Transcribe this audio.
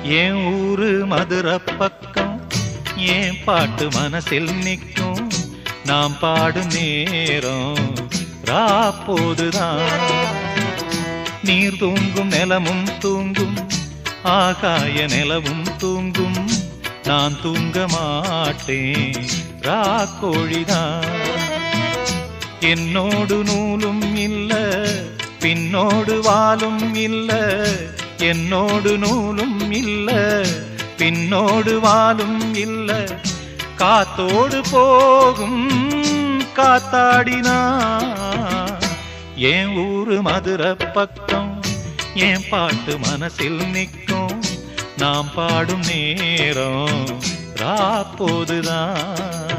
என் ஊரு மதுரை பக்கம் ஏன் பாட்டு மனசில் நிற்கும். நாம் பாடும் நேரம் ராப்போதுதான். நீர் தூங்கும் நிலமும் தூங்கும், ஆகாய நிலவும் தூங்கும். நான் தூங்க மாட்டேன் ராக்கோழிதான். என்னோடு நூலும் இல்ல, பின்னோடு வாலும் இல்ல. என்னோடு நூலும் இல்ல, பின்னோடு வாலும் இல்ல. காத்தோடு போகும் காத்தாடினா. என் ஊரு மதுரை பக்கம் என் பாட்டு மனசில் நிற்கும். நாம் பாடும் நேரம் ராப்போதுதான்.